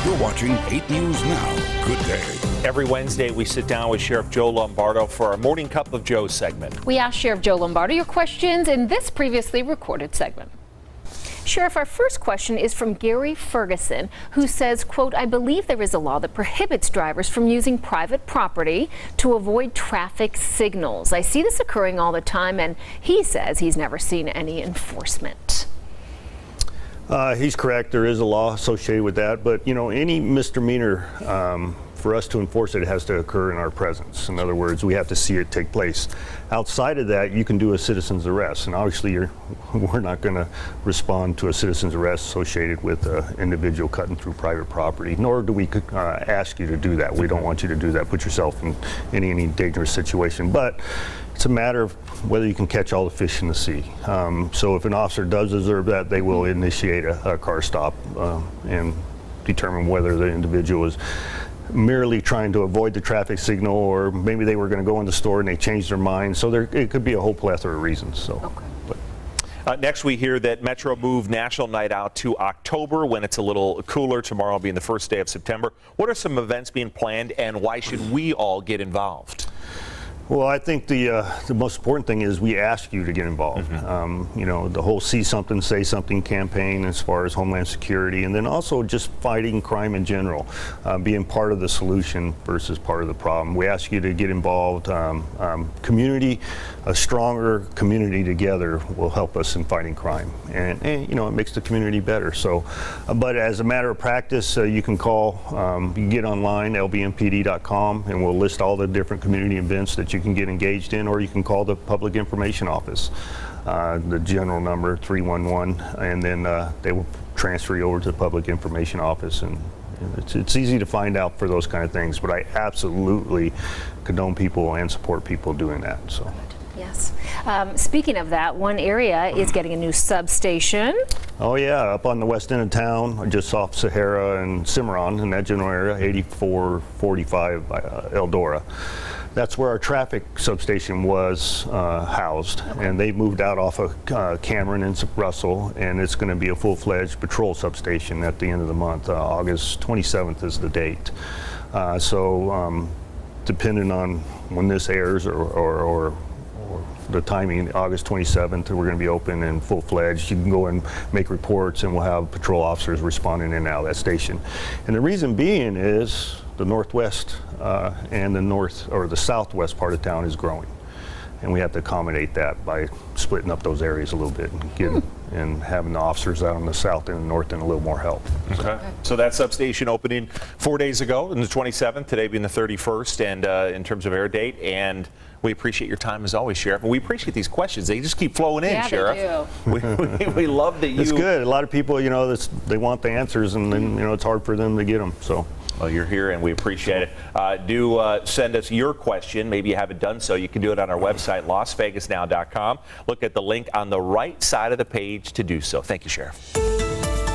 You're watching 8 News Now. Good day. Every Wednesday, we sit down with Sheriff Joe Lombardo for our Morning Cup of Joe segment. We asked Sheriff Joe Lombardo your questions in this previously recorded segment. Sheriff, our first question is from Gary Ferguson, who says, quote, I believe there is a law that prohibits drivers from using private property to avoid traffic signals. I see this occurring all the time, and he says he's never seen any enforcement. He's correct. There is a law associated with that, but any misdemeanor, for us to enforce it, has to occur in our presence. In other words, we have to see it take place. Outside of that, you can do a citizen's arrest, and obviously we're not going to respond to a citizen's arrest associated with an individual cutting through private property, nor do we ask you to do that. We don't want you to do that. Put yourself in any dangerous situation. But it's a matter of whether you can catch all the fish in the sea. So if an officer does observe that, they will initiate a car stop and determine whether the individual is merely trying to avoid the traffic signal, or maybe they were going to go in the store and they changed their mind. So it could be a whole plethora of reasons. So. Okay. Next, we hear that Metro moved National Night Out to October when it's a little cooler. Tomorrow being the first day of September. What are some events being planned, and why should we all get involved? Well, I think the most important thing is we ask you to get involved. The whole See Something, Say Something campaign as far as Homeland Security, and then also just fighting crime in general, being part of the solution versus part of the problem. We ask you to get involved. Community, a stronger community together will help us in fighting crime, and it makes the community better. So, but as a matter of practice, you can call, you can get online, lbmpd.com, and we'll list all the different community events that you can get engaged in, or you can call the Public Information Office, the general number 311, and then they will transfer you over to the Public Information Office, and it's easy to find out for those kind of things. But I absolutely condone people and support people doing that. So. Yes. Speaking of that, one area is getting a new substation. Oh yeah, up on the west end of town, just off Sahara and Cimarron, in that general area, 8445 Eldora. That's where our traffic substation was housed, and they moved out off of Cameron and Russell, and it's going to be a full-fledged patrol substation at the end of the month. August 27th is the date. So depending on when this airs or the timing, August 27th, we're going to be open and full-fledged. You can go and make reports, and we'll have patrol officers responding in and out of that station. And the reason being is the northwest and the southwest part of town is growing, and we have to accommodate that by splitting up those areas a little bit and having the officers out on the south and the north end a little more help. Okay. So that substation opening 4 days ago, on the 27th, today being the 31st, and in terms of air date. And we appreciate your time as always, Sheriff. And we appreciate these questions. They just keep flowing in, Sheriff. They do. We love that you. It's good. A lot of people, they want the answers, and then it's hard for them to get them. So. Well, you're here, and we appreciate it. Do send us your question. Maybe you haven't done so. You can do it on our website, LasVegasNow.com. Look at the link on the right side of the page to do so. Thank you, Sheriff.